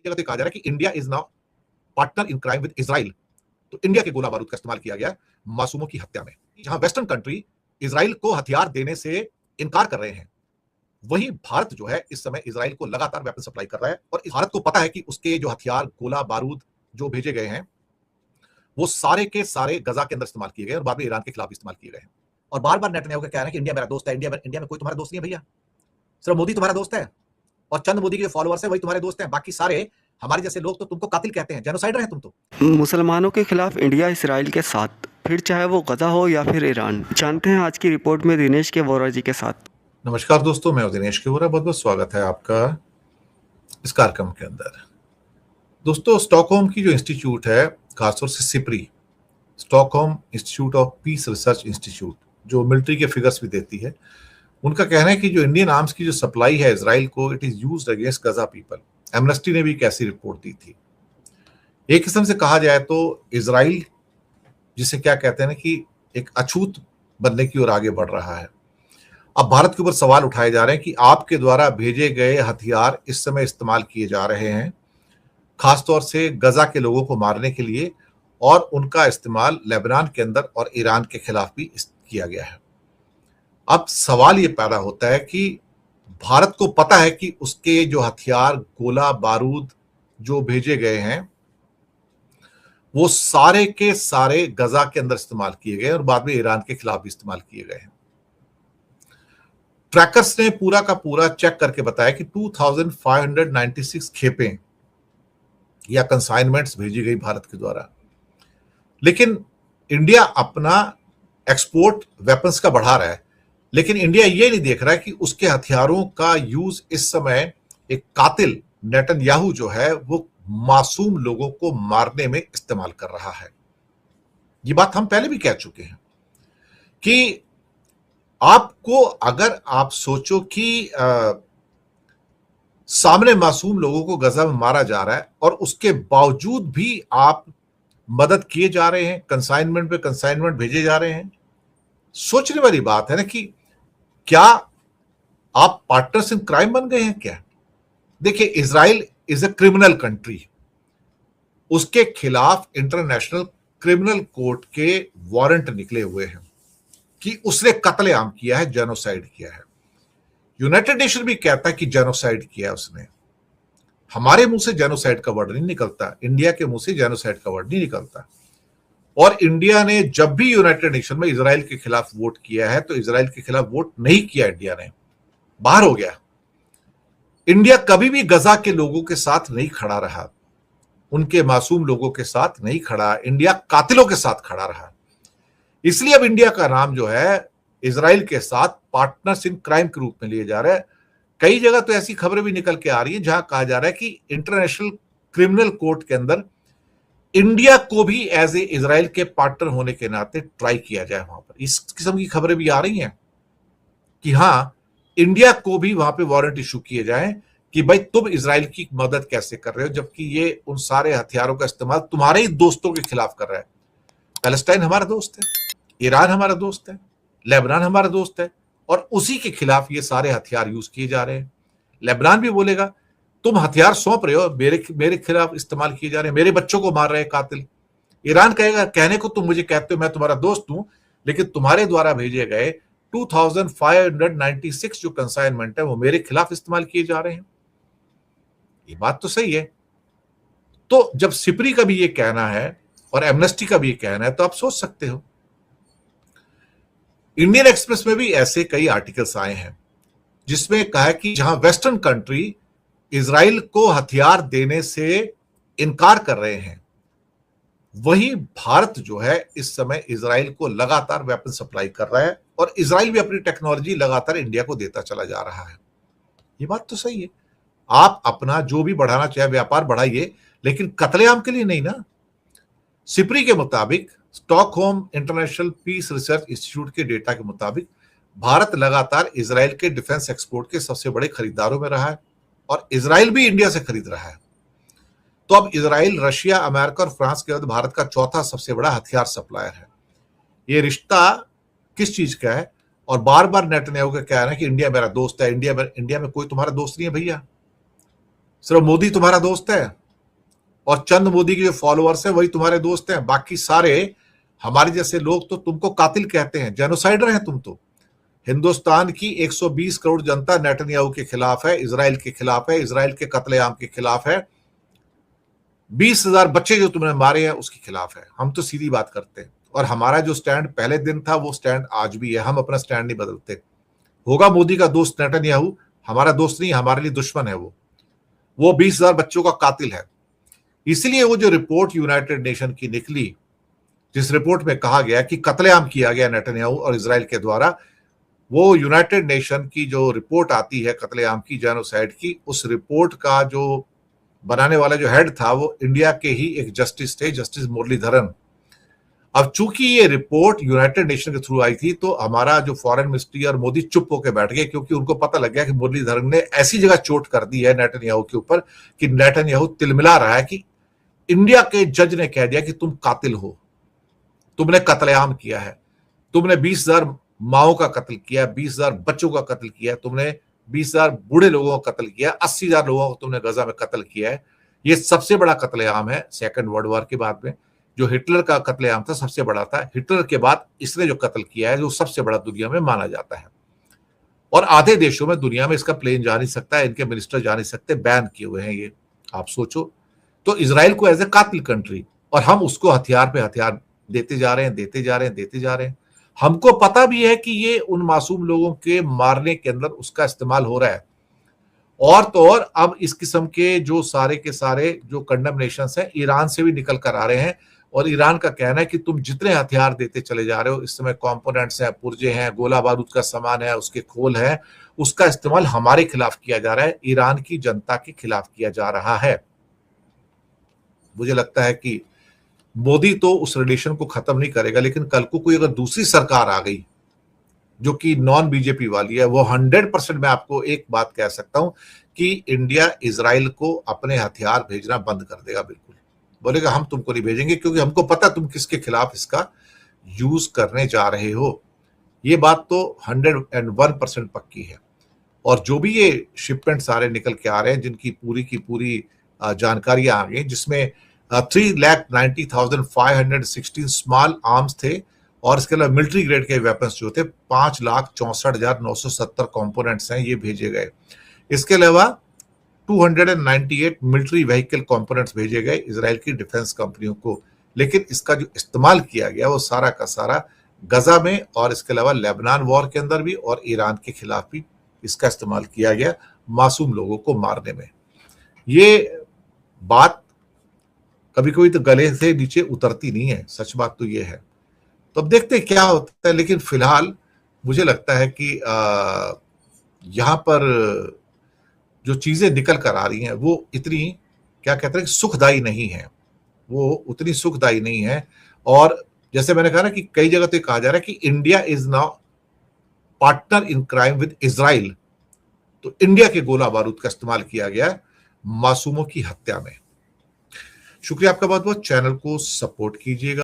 जगह तो कहा जा रहा है कि India is now partner in crime with Israel. तो इंडिया के गोला बारूद का इस्तेमाल किया गया मासूमों की हत्या में। जहां वेस्टर्न कंट्री इजराइल को हथियार देने से इनकार कर रहे हैं, वहीं भारत जो है इस समय इजराइल को लगातार वेपन सप्लाई कर रहा है। और भारत को पता है कि उसके जो हथियार, गोला बारूद जो भेजे गए हैं, वो सारे के सारे गजा के अंदर इस्तेमाल किए गए और बाद में ईरान के खिलाफ इस्तेमाल किए गए। और बार बार नेतन्याहू का कहना है कि इंडिया मेरा दोस्त है, इंडिया में कोई तुम्हारा दोस्त नहीं है भैया, सिर्फ मोदी तुम्हारा दोस्त है और चंद मोदी के जो फॉलोअर्स है वही तुम्हारे दोस्त हैं। बाकी सारे हमारे जैसे लोग तो तुमको कातिल कहते हैं, जेनोसाइडर है तुम तो। मुसलमानों के खिलाफ इंडिया इसराइल के साथ, फिर चाहे वो गजा हो या फिर ईरान। जानते हैं आज की रिपोर्ट में दिनेश के वोरा जी के साथ। नमस्कार दोस्तों, मैं दिनेश के वोरा, बहुत बहुत स्वागत है आपका इस कार्यक्रम के अंदर। दोस्तों, स्टॉकहोम की जो इंस्टीट्यूट है, खासतौर से SIPRI, Stockholm institute of peace Research institute, जो मिलिट्री के फिगर्स भी देती है, उनका कहना है कि जो इंडियन आर्म्स की जो सप्लाई है इजराइल को, it is used against Gaza people. Amnesty ने भी एक ऐसी रिपोर्ट दी थी। एक किस्म से कहा जाए तो इजराइल, जिसे क्या कहते हैं ना कि एक अछूत बनने की ओर आगे बढ़ रहा है। अब भारत के ऊपर सवाल उठाए जा रहे हैं कि आपके द्वारा भेजे गए हथियार इस समय इस्तेमाल किए जा रहे हैं खासतौर से गजा के लोगों को मारने के लिए, और उनका इस्तेमाल लेबनान के अंदर और ईरान के खिलाफ भी किया गया है। अब सवाल ये पैदा होता है कि भारत को पता है कि उसके जो हथियार, गोला बारूद जो भेजे गए हैं, वो सारे के सारे गजा के अंदर इस्तेमाल किए गए और बाद में ईरान के खिलाफ भी इस्तेमाल किए गए हैं। ट्रैकर्स ने पूरा का पूरा चेक करके बताया कि 2596 खेपें या कंसाइनमेंट्स भेजी गई भारत के द्वारा। लेकिन इंडिया अपना एक्सपोर्ट वेपन्स का बढ़ा रहा है, लेकिन इंडिया ये नहीं देख रहा है कि उसके हथियारों का यूज इस समय एक कातिल नेतन्याहू जो है वो मासूम लोगों को मारने में इस्तेमाल कर रहा है। ये बात हम पहले भी कह चुके हैं कि आपको, अगर आप सोचो कि सामने मासूम लोगों को गजा में मारा जा रहा है और उसके बावजूद भी आप मदद किए जा रहे हैं, कंसाइनमेंट पे कंसाइनमेंट भेजे जा रहे हैं, सोचने वाली बात है ना कि क्या आप पार्टनर्स इन क्राइम बन गए हैं क्या? देखिए, Israel is a criminal country. उसके खिलाफ इंटरनेशनल क्रिमिनल कोर्ट के वारंट निकले हुए हैं कि उसने कत्लेआम किया है, जेनोसाइड किया है। यूनाइटेड नेशन भी कहता है कि जेनोसाइड किया है उसने। हमारे मुंह से जेनोसाइड का वर्ड नहीं निकलता, इंडिया के मुंह से जेनोसाइड का वर्ड नहीं निकलता। और इंडिया ने जब भी यूनाइटेड नेशन में इजराइल के खिलाफ वोट किया है तो इजराइल के खिलाफ वोट नहीं किया, इंडिया ने बाहर हो गया। इंडिया कभी भी गजा के लोगों के साथ नहीं खड़ा रहा, उनके मासूम लोगों के साथ नहीं खड़ा, इंडिया कातिलों के साथ खड़ा रहा। इसलिए अब इंडिया का नाम जो है इजराइल के साथ पार्टनर्स इन क्राइम के रूप में लिए जा रहा है। कई जगह तो ऐसी खबरें भी निकल के आ रही है जहां कहा जा रहा है कि इंटरनेशनल क्रिमिनल कोर्ट के अंदर इंडिया को भी एज ए इजराइल के पार्टनर होने के नाते ट्राई किया जाए वहां पर। इस किस्म की खबरें भी आ रही हैं कि हां, इंडिया को भी वहां पे वारंट इशू किए जाए कि भाई तुम इजराइल की मदद कैसे कर रहे हो, जबकि ये उन सारे हथियारों का इस्तेमाल तुम्हारे ही दोस्तों के खिलाफ कर रहा है। पैलेस्टाइन हमारा दोस्त है, ईरान हमारा दोस्त है, लेबनान हमारा दोस्त है, और उसी के खिलाफ ये सारे हथियार यूज किए जा रहे हैं। लेबनान भी बोलेगा तुम हथियार सौंप रहे हो, मेरे खिलाफ इस्तेमाल किए जा रहे हैं, मेरे बच्चों को मार रहे हैं कातिल। ईरान कहेगा कहने को तुम मुझे कहते हो मैं तुम्हारा दोस्त हूं, लेकिन तुम्हारे द्वारा भेजे गए 2596 जो कंसाइनमेंट है वो मेरे खिलाफ इस्तेमाल किए जा रहे हैं। ये बात तो सही है। तो जब सिप्री का भी ये कहना है और एमनेस्टी का भी ये कहना है तो आप सोच सकते हो। इंडियन एक्सप्रेस में भी ऐसे कई आर्टिकल्स आए हैं जिसमें कहा है कि जहां वेस्टर्न कंट्री इजराइल को हथियार देने से इनकार कर रहे हैं, वही भारत जो है इस समय इजराइल को लगातार वेपन सप्लाई कर रहा है और इजराइल भी अपनी टेक्नोलॉजी लगातार इंडिया को देता चला जा रहा है। ये बात तो सही है। आप अपना जो भी बढ़ाना चाहे व्यापार बढ़ाइए, लेकिन कत्लेआम के लिए नहीं ना। सिप्री के मुताबिक, Stockholm International Peace Research Institute के डेटा के मुताबिक, भारत लगातार इजराइल के डिफेंस एक्सपोर्ट के सबसे बड़े खरीदारों में रहा है और इजराइल भी इंडिया से खरीद रहा है। तो अब इजराइल रशिया, अमेरिका और फ्रांस के बाद भारत का चौथा सबसे बड़ा हथियार सप्लायर है। ये रिश्ता किस चीज का है? और बार बार नेतन्याहू का कहना है कि इंडिया मेरा दोस्त है, इंडिया में कोई तुम्हारा दोस्त नहीं है भैया, सिर्फ मोदी तुम्हारा दोस्त है और चंद मोदी के जो फॉलोअर्स हैं वही तुम्हारे दोस्त हैं, बाकी सारे हमारे जैसे लोग तो तुमको कातिल कहते हैं, जेनोसाइडर हैं तुम तो। हिंदुस्तान की 120 करोड़ जनता नेतन्याहू के खिलाफ है, इसराइल के खिलाफ है, इसराइल के कत्लेआम के खिलाफ है, 20,000 बच्चे जो तुमने मारे हैं उसके खिलाफ है। हम तो सीधी बात करते हैं और हमारा जो स्टैंड पहले दिन था वो स्टैंड आज भी है, हम अपना स्टैंड नहीं बदलते। होगा मोदी का दोस्त नेतन्याहू, हमारा दोस्त नहीं, हमारे लिए दुश्मन है वो 20,000 बच्चों का कातिल है। इसलिए वो जो रिपोर्ट यूनाइटेड नेशन की निकली, जिस रिपोर्ट में कहा गया कि कत्लेआम किया गया नेतन्याहू और इसराइल के द्वारा, वो यूनाइटेड नेशन की जो रिपोर्ट आती है कत्लेआम की, जेनोसाइड की, उस रिपोर्ट का जो बनाने वाला जो हेड था वो इंडिया के ही एक जस्टिस थे, जस्टिस मुरलीधरन। अब चूंकि ये रिपोर्ट यूनाइटेड नेशन के थ्रू आई थी तो हमारा जो फॉरेन मिनिस्ट्री और मोदी चुप होकर बैठ गए, क्योंकि उनको पता लग गया कि मुरलीधरन ने ऐसी जगह चोट कर दी है नेतन्याहू के ऊपर कि नेतन्याहू तिलमिला रहा है कि इंडिया के जज ने कह दिया कि तुम कातिल हो, तुमने कत्लेआम किया है, तुमने 20,000 माओ का कत्ल किया, 20,000 बच्चों का कत्ल किया, तुमने 20,000 बूढ़े लोगों का कत्ल किया, 80,000 लोगों को तुमने गजा में कत्ल किया है। ये सबसे बड़ा कत्लेआम है सेकंड वर्ल्ड वॉर के बाद में। जो हिटलर का कत्लेआम था सबसे बड़ा था, हिटलर के बाद इसने जो कत्ल किया है जो सबसे बड़ा दुनिया में माना जाता है। और आधे देशों में दुनिया में इसका प्लेन जा नहीं सकता है, इनके मिनिस्टर जा नहीं सकते, बैन किए हुए हैं ये। आप सोचो, तो इसराइल को एज ए कातिल कंट्री, और हम उसको हथियार पे हथियार देते जा रहे हैं, देते जा रहे हैं, देते जा रहे हैं। हमको पता भी है कि ये उन मासूम लोगों के मारने के अंदर उसका इस्तेमाल हो रहा है। और तो और अब इस किस्म के जो सारे के सारे जो कंडमनेशंस हैं ईरान से भी निकल कर आ रहे हैं, और ईरान का कहना है कि तुम जितने हथियार देते चले जा रहे हो, इस समय कंपोनेंट्स हैं, पुर्जे हैं, गोला बारूद का सामान है, उसके खोल है, उसका इस्तेमाल हमारे खिलाफ किया जा रहा है, ईरान की जनता के खिलाफ किया जा रहा है। मुझे लगता है कि मोदी तो उस रिलेशन को खत्म नहीं करेगा, लेकिन कल को कोई अगर दूसरी सरकार आ गई जो कि नॉन बीजेपी वाली है, वो 100% मैं आपको एक बात कह सकता हूं कि इंडिया इसराइल को अपने हथियार भेजना बंद कर देगा। बिल्कुल बोलेगा हम तुमको नहीं भेजेंगे, क्योंकि हमको पता तुम किसके खिलाफ इसका यूज करने जा रहे हो। ये बात तो 101% पक्की है। और जो भी ये शिपमेंट सारे निकल के आ रहे हैं, जिनकी पूरी की पूरी जानकारियां आ गई, जिसमें 3,90,516 स्मॉल आर्म्स थे, और इसके अलावा मिलिट्री ग्रेड के वेपन्स जो थे 5,64,970 कंपोनेंट्स हैं, ये भेजे गए। इसके अलावा 298 मिलिट्री व्हीकल कंपोनेंट्स भेजे गए इजराइल की डिफेंस कंपनियों को। लेकिन इसका जो इस्तेमाल किया गया वो सारा का सारा गजा में, और इसके अलावा लेबनान वॉर के अंदर भी और ईरान के खिलाफ भी इसका इस्तेमाल किया गया मासूम लोगों को मारने में। ये बात कभी कभी तो गले से नीचे उतरती नहीं है, सच बात तो ये है। तो अब देखते हैं क्या होता है, लेकिन फिलहाल मुझे लगता है कि यहाँ पर जो चीजें निकल कर आ रही हैं वो इतनी, क्या कहते हैं, सुखदायी नहीं है, वो उतनी सुखदायी नहीं है। और जैसे मैंने कहा ना कि कई जगह तो कहा जा रहा है कि India is now partner in crime with Israel, तो इंडिया के गोला बारूद का इस्तेमाल किया गया मासूमों की हत्या में। शुक्रिया आपका बहुत बहुत, चैनल को सपोर्ट कीजिएगा।